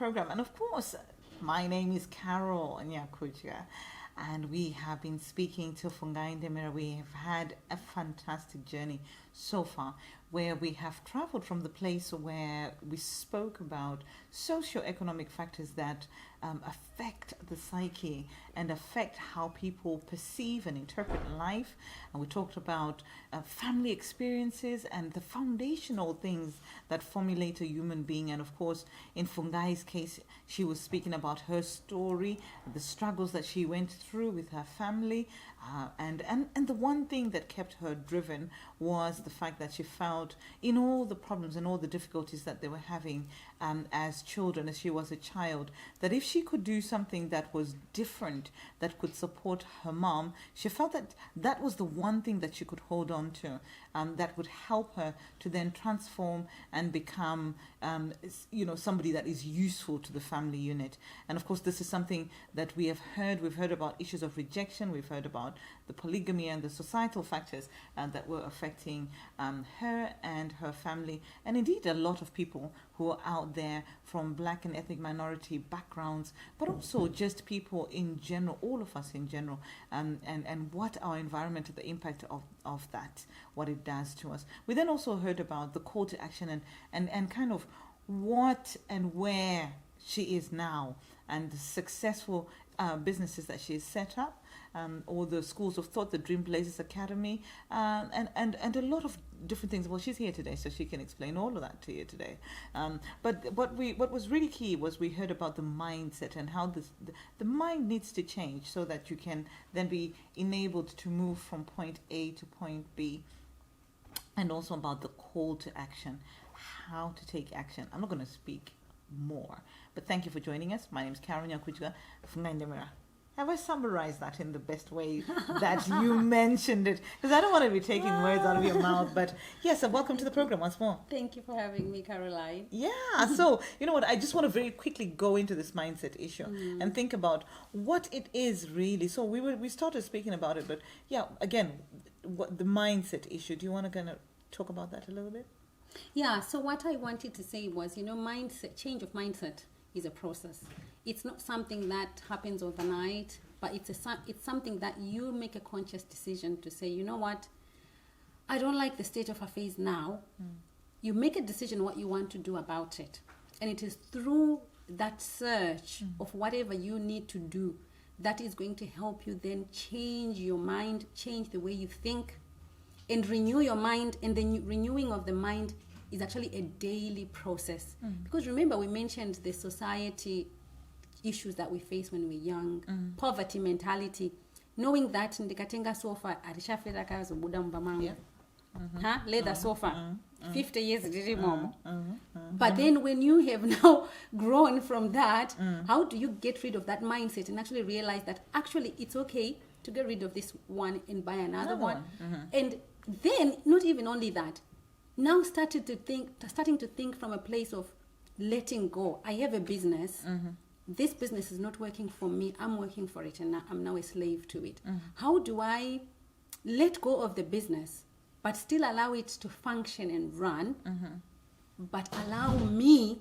program. And of course, my name is Carol Nyakuja, and we have been speaking to Fungai Ndemira. We have had a fantastic journey so far, where we have traveled from the place where we spoke about socio-economic factors that affect the psyche and affect how people perceive and interpret life. And we talked about family experiences and the foundational things that formulate a human being. And of course, in Fungai's case, she was speaking about her story, the struggles that she went through with her family. And the one thing that kept her driven was the fact that she felt in all the problems and all the difficulties that they were having as children, as she was a child, that if she could do something that was different, that could support her mom, she felt that that was the one thing that she could hold on to, that would help her to then transform and become, somebody that is useful to the family unit. And of course, this is something that we have heard. We've heard about issues of rejection. We've heard about the polygamy and the societal factors that were affecting her and her family, and indeed a lot of people who are out there from black and ethnic minority backgrounds, but also just people in general, all of us in general, and what our environment, the impact of that, what it does to us. We then also heard about the call to action and kind of what and where she is now, and the successful businesses that she has set up, or the schools of thought, the Dream Blazers Academy, and a lot of different things. Well, she's here today, so she can explain all of that to you today. But what was really key was we heard about the mindset and how the mind needs to change so that you can then be enabled to move from point A to point B, and also about the call to action, how to take action. I'm not going to speak more, but thank you for joining us. My name is Karen Nyakuja from Ndemira. Have I summarized that in the best way that you mentioned it? Because I don't want to be taking words out of your mouth, but yes, and welcome to the program once more. Thank you for having me, Caroline. Yeah, so, you know what, I just want to very quickly go into this mindset issue and think about what it is really. So we started speaking about it, but yeah, again, what the mindset issue. Do you want to kind of talk about that a little bit? Yeah, so what I wanted to say was, mindset, change of mindset is a process. It's not something that happens overnight, but it's something that you make a conscious decision to say, you know what, I don't like the state of affairs now. You make a decision what you want to do about it. And it is through that search of whatever you need to do that is going to help you then change your mind, change the way you think, and renew your mind. And the renewing of the mind is actually a daily process. Because remember, we mentioned the society issues that we face when we're young, poverty mentality, knowing that ndikatenga sofa alishafera kazi buda mbamangu, leather sofa, 50 years diri momo. But then when you have now grown from that, how do you get rid of that mindset and actually realize that actually it's okay to get rid of this one and buy another one? And then not even only that, now starting to think from a place of letting go. I have a business. This business is not working for me. I'm working for it, and I'm now a slave to it. How do I let go of the business, but still allow it to function and run, but allow me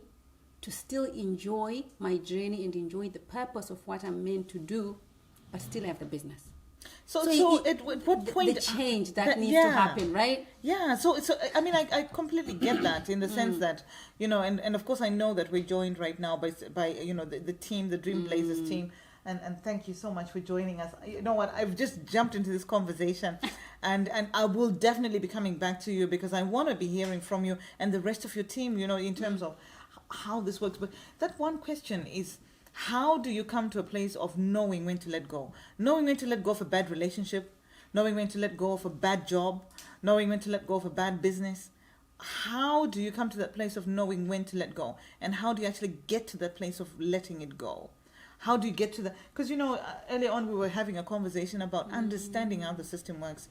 to still enjoy my journey and enjoy the purpose of what I'm meant to do, but still have the business? So at what point the change that needs to happen, right? Yeah. So I mean, I completely get that in the sense that, and of course I know that we're joined right now by the team, the Dream Blazers team, and thank you so much for joining us. You know what? I've just jumped into this conversation, and I will definitely be coming back to you because I want to be hearing from you and the rest of your team. In terms of how this works. But that one question is, how do you come to a place of knowing when to let go? Knowing when to let go of a bad relationship, knowing when to let go of a bad job, knowing when to let go of a bad business. How do you come to that place of knowing when to let go? And how do you actually get to that place of letting it go? How do you get to that? Because, earlier on we were having a conversation about understanding how the system works.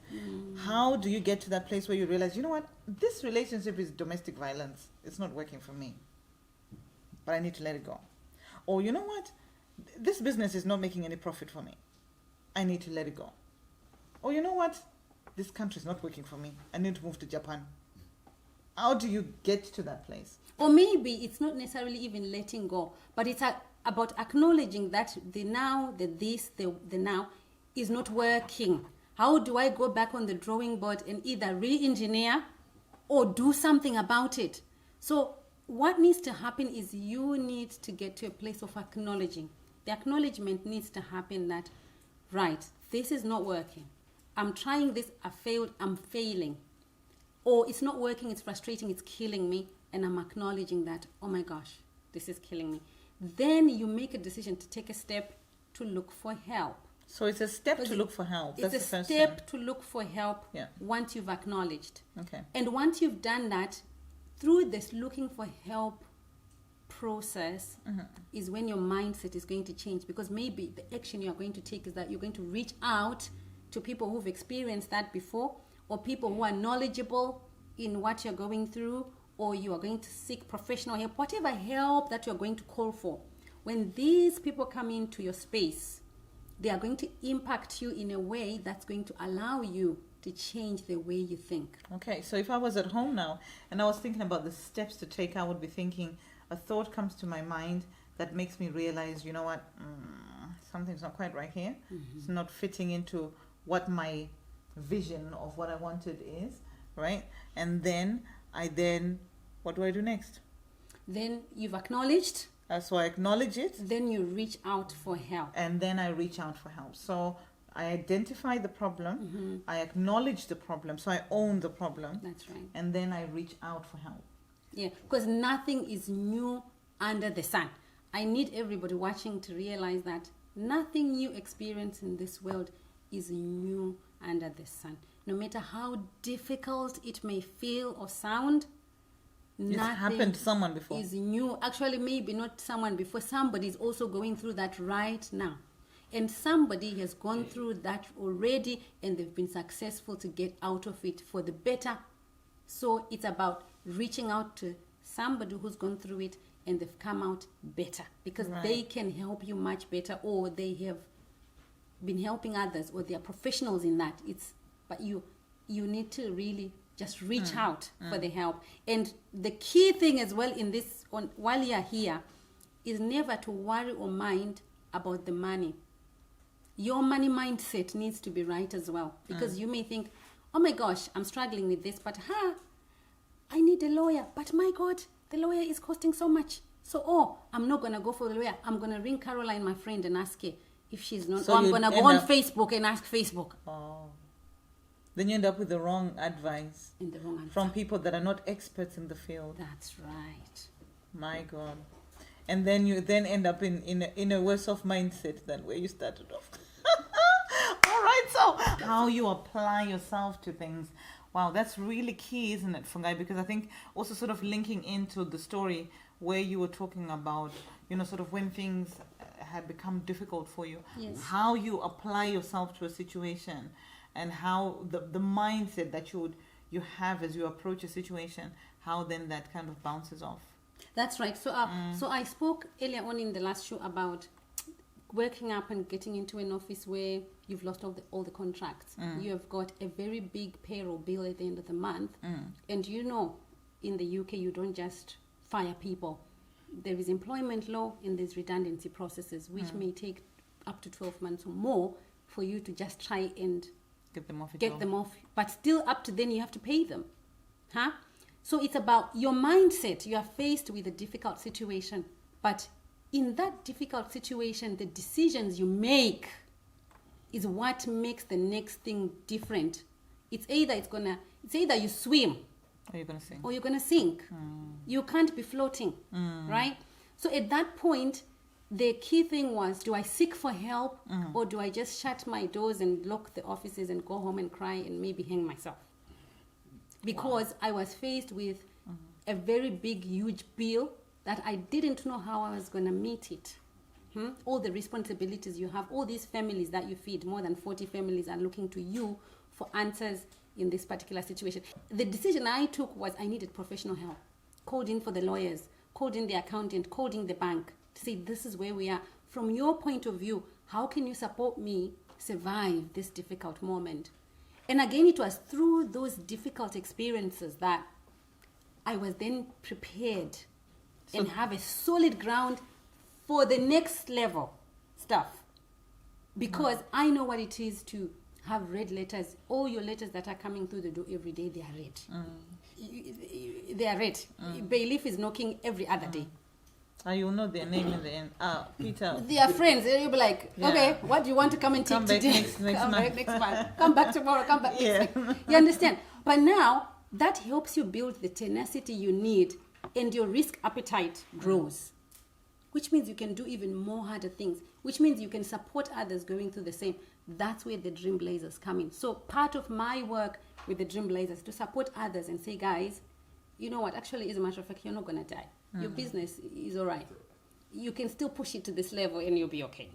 How do you get to that place where you realize, you know what, this relationship is domestic violence. It's not working for me, but I need to let it go. Or, you know what, this business is not making any profit for me. I need to let it go. Or, you know what, this country is not working for me. I need to move to Japan. how do you get to that place? Or maybe it's not necessarily even letting go, but it's about acknowledging that the now, the this, the now is not working. How do I go back on the drawing board and either re-engineer or do something about it? So what needs to happen is you need to get to a place of acknowledging. The acknowledgement needs to happen that, right, this is not working. I'm trying this, I failed, I'm failing. Or it's not working, it's frustrating, it's killing me. And I'm acknowledging that, oh my gosh, this is killing me. Then you make a decision to take a step to look for help. So it's a step to look for help. It's a step to look for help once you've acknowledged. Okay. And once you've done that, through this looking for help process is when your mindset is going to change. Because maybe the action you are going to take is that you're going to reach out to people who've experienced that before, or people who are knowledgeable in what you're going through, or you are going to seek professional help, whatever help that you're going to call for. When these people come into your space, they are going to impact you in a way that's going to allow you to change the way you think. Okay, so if I was at home now and I was thinking about the steps to take, I would be thinking, a thought comes to my mind that makes me realize, you know what, something's not quite right here. It's not fitting into what my vision of what I wanted is, right? And then what do I do next? Then you've acknowledged. So I acknowledge it. Then you reach out for help. And then I reach out for help. So I identify the problem. I acknowledge the problem. So I own the problem. That's right. And then I reach out for help. Yeah, because nothing is new under the sun. I need everybody watching to realize that nothing you experience in this world is new under the sun. No matter how difficult it may feel or sound, it's happened to someone before. Is new. Actually, maybe not someone before. Somebody is also going through that right now. And somebody has gone through that already and they've been successful to get out of it for the better. So it's about reaching out to somebody who's gone through it and they've come out better, because they can help you much better, or they have been helping others, or they are professionals in that. But you need to really just reach out for the help. And the key thing as well in this, while you're here, is never to worry or mind about the money. Your money mindset needs to be right as well, because you may think, oh my gosh, I'm struggling with this, but I need a lawyer, but my God, the lawyer is costing so much. So, I'm not going to go for the lawyer. I'm going to ring Caroline, my friend, and ask her if she's not. So I'm going to go on Facebook and ask Facebook. Oh. Then you end up with the wrong advice. And the wrong answer. From people that are not experts in the field. That's right. My God. And then you end up in a worse off mindset than where you started off. All right, so how you apply yourself to things. Wow, that's really key, isn't it, Fungai? Because I think also sort of linking into the story where you were talking about, sort of when things had become difficult for you, how you apply yourself to a situation, and how the mindset that you have as you approach a situation, how then that kind of bounces off. That's right. So so I spoke earlier on in the last show about working up and getting into an office where you've lost all the contracts. You have got a very big payroll bill at the end of the month. And in the UK, you don't just fire people. There is employment law and there's redundancy processes, which may take up to 12 months or more for you to just try and get them off. But still up to then you have to pay them. So it's about your mindset. You are faced with a difficult situation, but in that difficult situation, the decisions you make is what makes the next thing different. It's either you swim, or you're gonna sink. Or you're gonna sink. You can't be floating, right? So at that point, the key thing was: do I seek for help, or do I just shut my doors and lock the offices and go home and cry and maybe hang myself? Because I was faced with a very big, huge bill that I didn't know how I was going to meet it. All the responsibilities you have, all these families that you feed, more than 40 families are looking to you for answers in this particular situation. The decision I took was I needed professional help. Called in for the lawyers, called in the accountant, called in the bank to say, this is where we are. From your point of view, how can you support me survive this difficult moment? And again, it was through those difficult experiences that I was then prepared and have a solid ground for the next level stuff. Because I know what it is to have red letters. All your letters that are coming through the door every day, they are red. They are red. Bailiff is knocking every other day. You'll know their name in the end. Peter. They are friends. You'll be like, okay, what do you want to come and take today? Come back next month. Come back tomorrow. Come back next week. You understand? But now, that helps you build the tenacity you need, and your risk appetite grows. Which means you can do even more harder things. Which means you can support others going through the same. That's where the Dream Blazers come in. So part of my work with the Dream Blazers to support others and say, guys, you know what? Actually, as a matter of fact, you're not going to die. Your business is all right. You can still push it to this level and you'll be okay.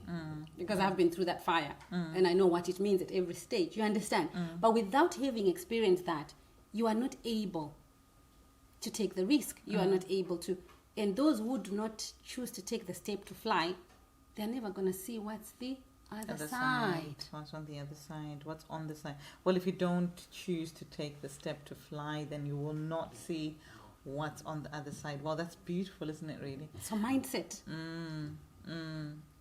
Because I've been through that fire and I know what it means at every stage. You understand? But without having experienced that, you are not able to take the risk. You are not able to. And those who do not choose to take the step to fly, they're never going to see what's the other side. What's on the other side? What's on the side? Well, if you don't choose to take the step to fly, then you will not see what's on the other side. Well, that's beautiful, isn't it, really? So mindset.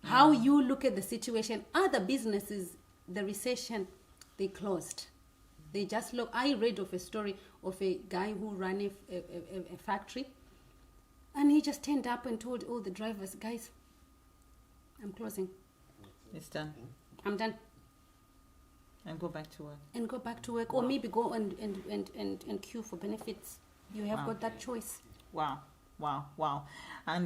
How you look at the situation. Other businesses, the recession, they closed. They just look. I read of a story of a guy who ran a factory, and he just turned up and told all the drivers, guys, I'm closing. It's done. I'm done. And go back to work. And go back to work. Or maybe go and queue for benefits. You have got that choice. Wow. And